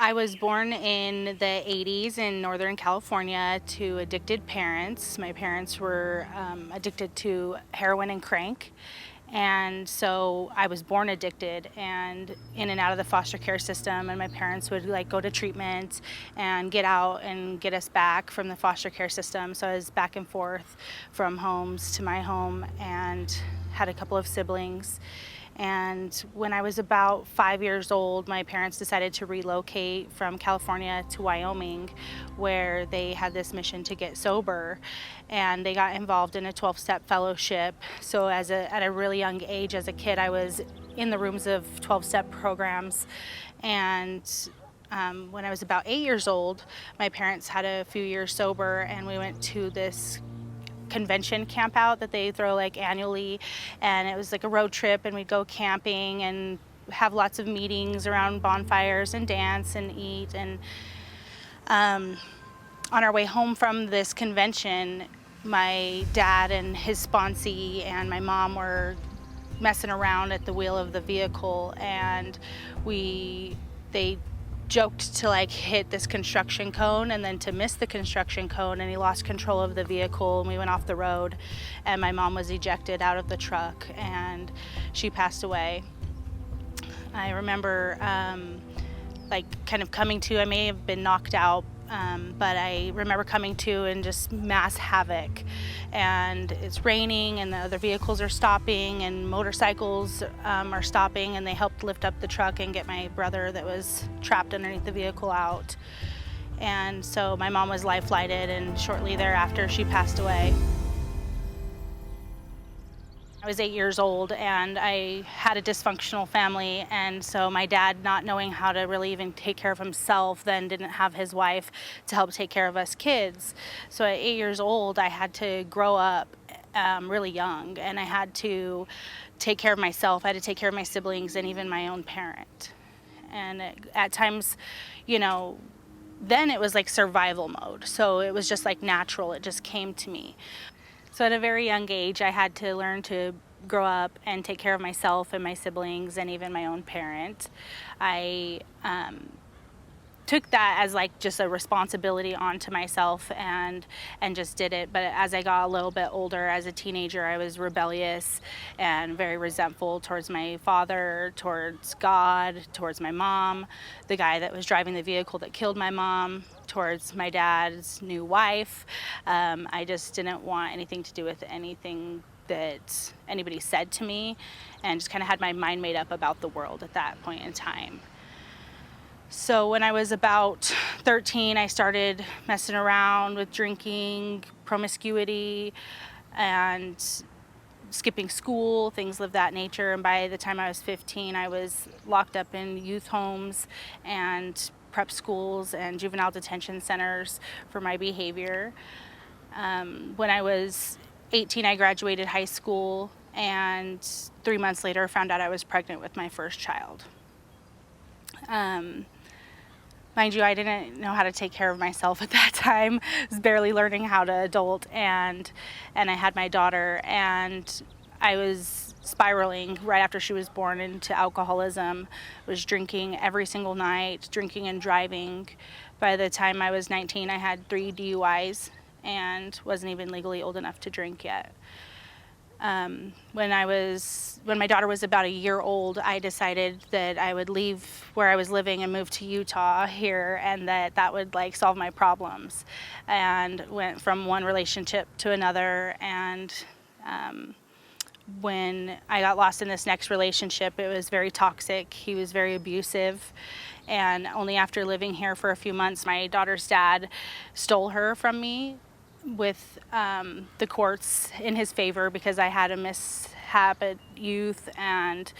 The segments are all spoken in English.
I was born in the 80s in Northern California to addicted parents. My parents were addicted to heroin and crank. And so I was born addicted and in and out of the foster care system. And my parents would like go to treatment and get out and get us back from the foster care system. So I was back and forth from homes to my home and had a couple of siblings. And when I was about 5 years old, my parents decided to relocate from California to Wyoming, where they had this mission to get sober. And they got involved in a 12-step fellowship. So at a really young age, as a kid, I was in the rooms of 12-step programs. And when I was about 8 years old, my parents had a few years sober, and we went to this convention camp out that they throw like annually, and it was like a road trip, and we'd go camping and have lots of meetings around bonfires and dance and eat. And on our way home from this convention, my dad and his sponsee and my mom were messing around at the wheel of the vehicle, and they joked to like hit this construction cone and then to miss the construction cone, and he lost control of the vehicle and we went off the road, and my mom was ejected out of the truck and she passed away. I remember like kind of coming to, I may have been knocked out, but I remember coming to and just mass havoc, and it's raining and the other vehicles are stopping and motorcycles are stopping, and they helped lift up the truck and get my brother that was trapped underneath the vehicle out. And so my mom was life flighted, and shortly thereafter she passed away. I was 8 years old and I had a dysfunctional family, and so my dad, not knowing how to really even take care of himself, then didn't have his wife to help take care of us kids. So at 8 years old, I had to grow up really young, and I had to take care of myself. I had to take care of my siblings and even my own parent. And at times, then it was like survival mode. So it was just like natural, it just came to me. So at a very young age, I had to learn to grow up and take care of myself and my siblings and even my own parent. I took that as like just a responsibility onto myself and just did it. But as I got a little bit older, as a teenager, I was rebellious and very resentful towards my father, towards God, towards my mom, the guy that was driving the vehicle that killed my mom, towards my dad's new wife. I just didn't want anything to do with anything that anybody said to me, and just kind of had my mind made up about the world at that point in time. So when I was about 13, I started messing around with drinking, promiscuity, and skipping school, things of that nature. And by the time I was 15, I was locked up in youth homes and prep schools and juvenile detention centers for my behavior. When I was 18, I graduated high school, and 3 months later found out I was pregnant with my first child. Mind you, I didn't know how to take care of myself at that time. I was barely learning how to adult, and I had my daughter, and I was spiraling right after she was born into alcoholism. I was drinking every single night, drinking and driving. By the time I was 19, I had 3 DUIs and wasn't even legally old enough to drink yet. When my daughter was about a year old, I decided that I would leave where I was living and move to Utah here, and that would like solve my problems. And went from one relationship to another, and when I got lost in this next relationship, it was very toxic. He was very abusive. And only after living here for a few months, my daughter's dad stole her from me with the courts in his favor, because I had a mishap at youth and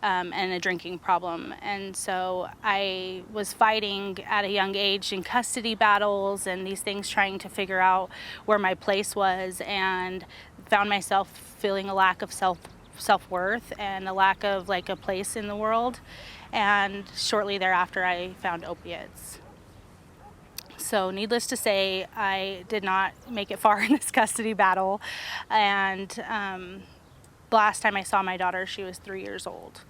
a drinking problem. And so I was fighting at a young age in custody battles and these things, trying to figure out where my place was, and found myself feeling a lack of self-worth and a lack of like a place in the world. And shortly thereafter, I found opiates. So needless to say, I did not make it far in this custody battle. And the last time I saw my daughter, she was 3 years old.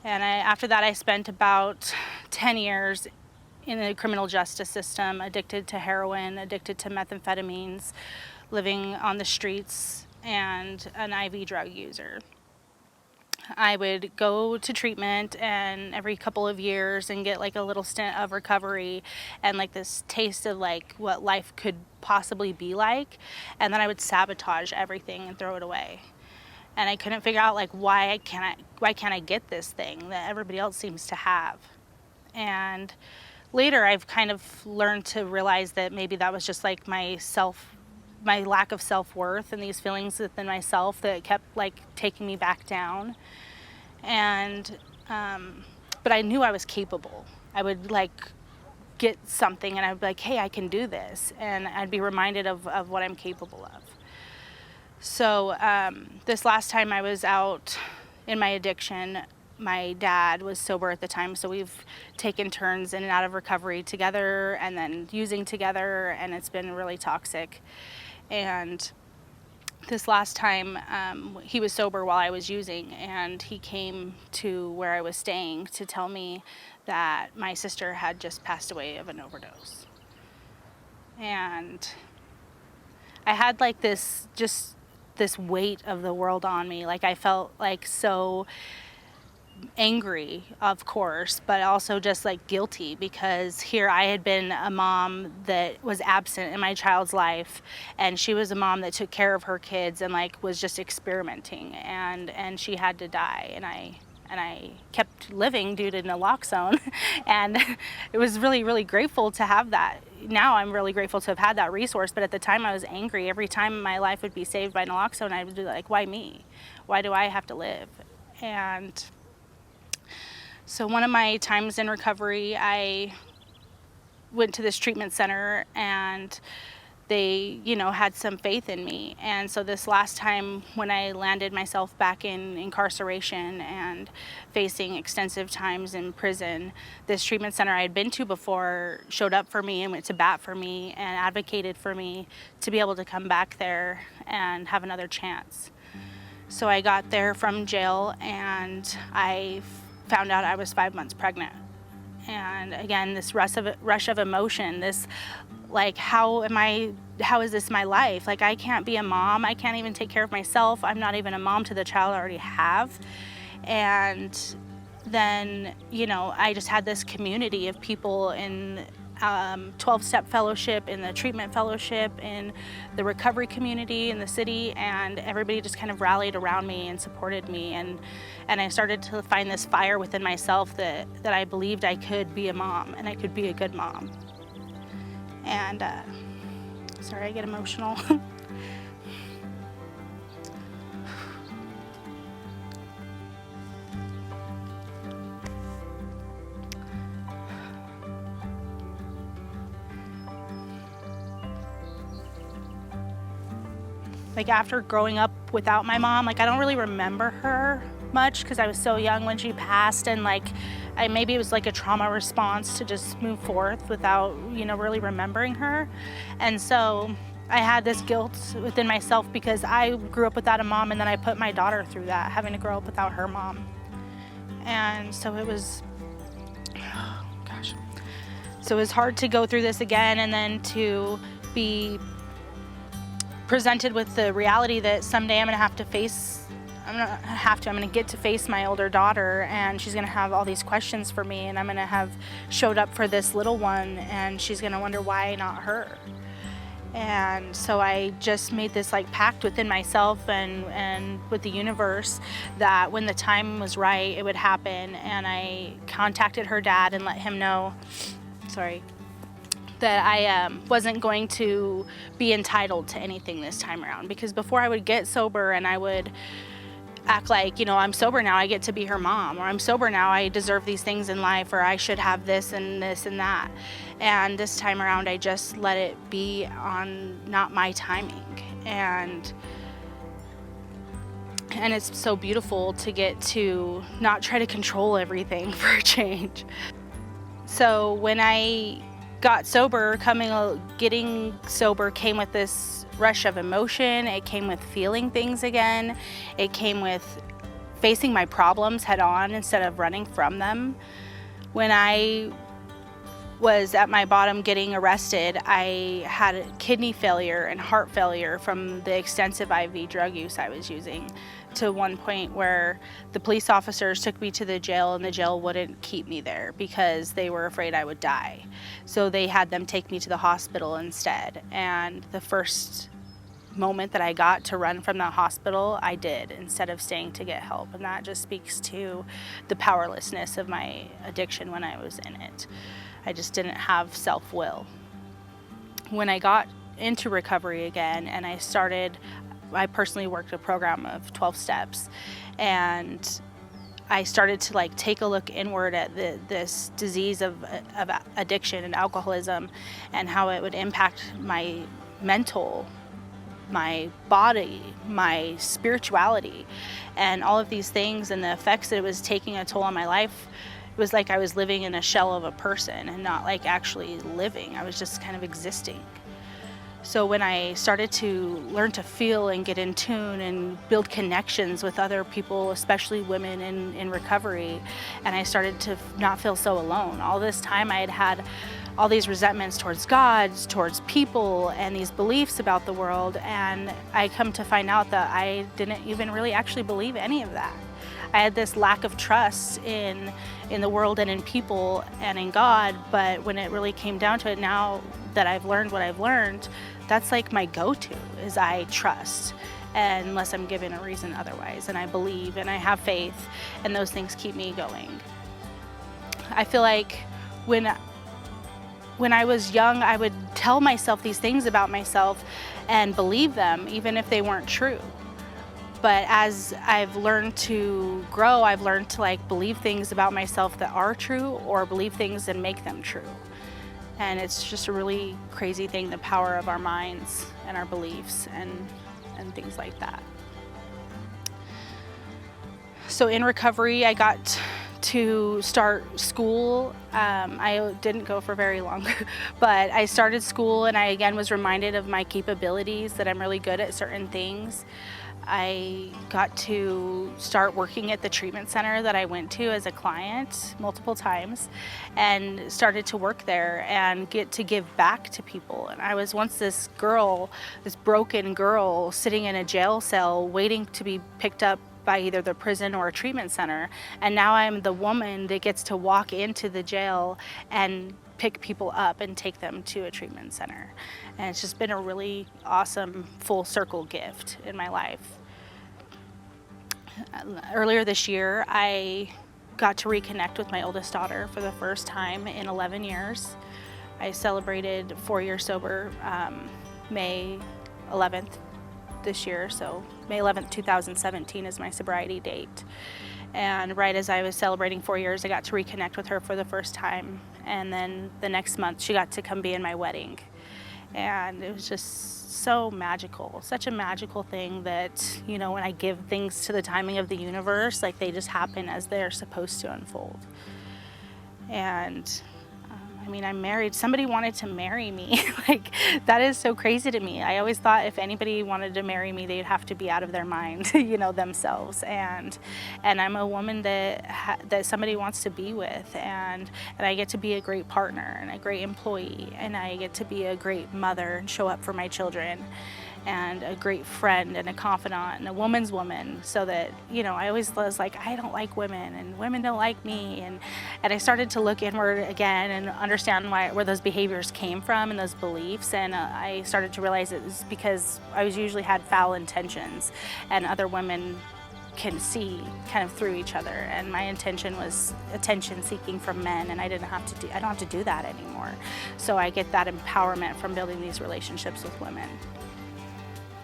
And after that, I spent about 10 years in the criminal justice system, addicted to heroin, addicted to methamphetamines, living on the streets, and an IV drug user. I would go to treatment and every couple of years and get like a little stint of recovery and like this taste of like what life could possibly be like, and then I would sabotage everything and throw it away. And I couldn't figure out like why can't I get this thing that everybody else seems to have. And later I've kind of learned to realize that maybe that was just like my lack of self-worth and these feelings within myself that kept like taking me back down. And but I knew I was capable. I would like get something and I'd be like, hey, I can do this, and I'd be reminded of what I'm capable of. So this last time I was out in my addiction, my dad was sober at the time, so we've taken turns in and out of recovery together and then using together, and it's been really toxic. And this last time he was sober while I was using, and he came to where I was staying to tell me that my sister had just passed away of an overdose. And I had like this weight of the world on me. Like I felt like so angry, of course, but also just like guilty, because here I had been a mom that was absent in my child's life, and she was a mom that took care of her kids and like was just experimenting, and she had to die, and I kept living due to naloxone. And it was really, really grateful to have that. Now I'm really grateful to have had that resource, but at the time I was angry. Every time my life would be saved by naloxone, I would be like, why me? Why do I have to live? And so one of my times in recovery, I went to this treatment center, and they, had some faith in me. And so this last time when I landed myself back in incarceration and facing extensive times in prison, this treatment center I had been to before showed up for me and went to bat for me and advocated for me to be able to come back there and have another chance. So I got there from jail, and I found out I was 5 months pregnant. And again, this rush of emotion, this like, how is this my life? Like, I can't be a mom. I can't even take care of myself. I'm not even a mom to the child I already have. And then, I just had this community of people in 12-step fellowship, in the treatment fellowship, in the recovery community in the city, and everybody just kind of rallied around me and supported me, and I started to find this fire within myself that I believed I could be a mom, and I could be a good mom. And sorry, I get emotional. Like, after growing up without my mom, like, I don't really remember her much because I was so young when she passed, and like maybe it was like a trauma response to just move forth without really remembering her. And so I had this guilt within myself because I grew up without a mom, and then I put my daughter through that, having to grow up without her mom. And so it was so it was hard to go through this again, and then to be presented with the reality that someday I'm gonna get to face my older daughter, and she's gonna have all these questions for me, and I'm gonna have showed up for this little one, and she's gonna wonder why not her. And so I just made this like pact within myself and with the universe that when the time was right, it would happen. And I contacted her dad and let him know, that I wasn't going to be entitled to anything this time around. Because before, I would get sober and I would act like, I'm sober now, I get to be her mom, or I'm sober now, I deserve these things in life, or I should have this and this and that. And this time around, I just let it be on not my timing. And it's so beautiful to get to not try to control everything for a change. So when I got sober, getting sober came with this rush of emotion. It came with feeling things again. It came with facing my problems head on instead of running from them. When I was at my bottom getting arrested, I had kidney failure and heart failure from the extensive IV drug use I was using, to one point where the police officers took me to the jail and the jail wouldn't keep me there because they were afraid I would die. So they had them take me to the hospital instead. And the first moment that I got to run from the hospital, I did, instead of staying to get help. And that just speaks to the powerlessness of my addiction when I was in it. I just didn't have self-will. When I got into recovery again and I personally worked a program of 12 steps, and I started to take a look inward at this disease of addiction and alcoholism, and how it would impact my mental, my body, my spirituality, and all of these things, and the effects that it was taking a toll on my life. It was like I was living in a shell of a person and not actually living. I was just kind of existing. So when I started to learn to feel and get in tune and build connections with other people, especially women in recovery, and I started to not feel so alone. All this time I had all these resentments towards God, towards people, and these beliefs about the world, and I come to find out that I didn't even really actually believe any of that. I had this lack of trust in the world and in people and in God, but when it really came down to it, now that I've learned what I've learned, that's my go-to, is I trust, and unless I'm given a reason otherwise, and I believe and I have faith, and those things keep me going. I feel like when I was young, I would tell myself these things about myself and believe them, even if they weren't true. But as I've learned to grow, I've learned to believe things about myself that are true, or believe things and make them true. And it's just a really crazy thing, the power of our minds and our beliefs and things like that. So in recovery, I got to start school. I didn't go for very long, but I started school, and I again was reminded of my capabilities, that I'm really good at certain things. I got to start working at the treatment center that I went to as a client multiple times, and started to work there and get to give back to people. And I was once this broken girl sitting in a jail cell waiting to be picked up by either the prison or a treatment center. And now I'm the woman that gets to walk into the jail and pick people up and take them to a treatment center. And it's just been a really awesome full circle gift in my life. Earlier this year, I got to reconnect with my oldest daughter for the first time in 11 years. I celebrated 4 years sober May 11th this year, so May 11th, 2017 is my sobriety date. And right as I was celebrating 4 years, I got to reconnect with her for the first time. And then the next month, she got to come be in my wedding. And it was just so magical, such a magical thing that, when I give things to the timing of the universe, they just happen as they're supposed to unfold. And I'm married. Somebody wanted to marry me. That is so crazy to me. I always thought if anybody wanted to marry me, they'd have to be out of their mind, themselves. And I'm a woman that somebody wants to be with, and I get to be a great partner and a great employee, and I get to be a great mother and show up for my children, and a great friend and a confidant and a woman's woman, so that, I always was I don't like women and women don't like me. And I started to look inward again and understand where those behaviors came from and those beliefs. And I started to realize it was because I usually had foul intentions, and other women can see kind of through each other. And my intention was attention seeking from men, and I don't have to do that anymore. So I get that empowerment from building these relationships with women.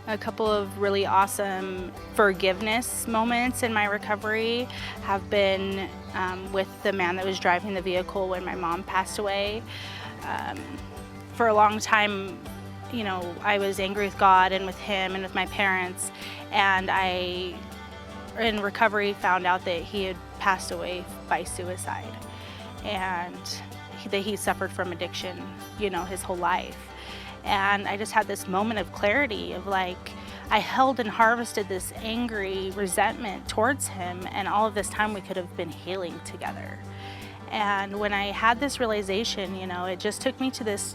A couple of really awesome forgiveness moments in my recovery have been with the man that was driving the vehicle when my mom passed away. For a long time, I was angry with God and with him and with my parents, and I, in recovery, found out that he had passed away by suicide, and that he suffered from addiction, his whole life. And I just had this moment of clarity of I held and harvested this angry resentment towards him, and all of this time we could have been healing together. And when I had this realization, it just took me to this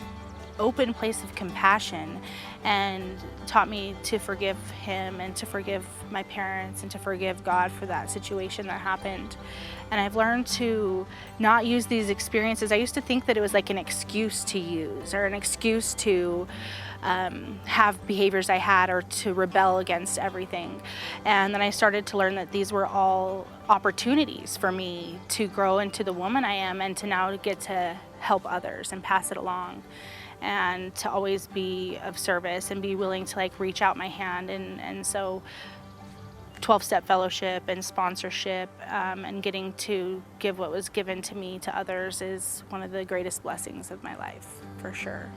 open place of compassion and taught me to forgive him and to forgive my parents and to forgive God for that situation that happened. And I've learned to not use these experiences. I used to think that it was like an excuse to use or an excuse to have behaviors I had or to rebel against everything. And then I started to learn that these were all opportunities for me to grow into the woman I am and to now get to help others and pass it along, and to always be of service and be willing to reach out my hand. And so 12-step fellowship and sponsorship and getting to give what was given to me to others is one of the greatest blessings of my life, for sure.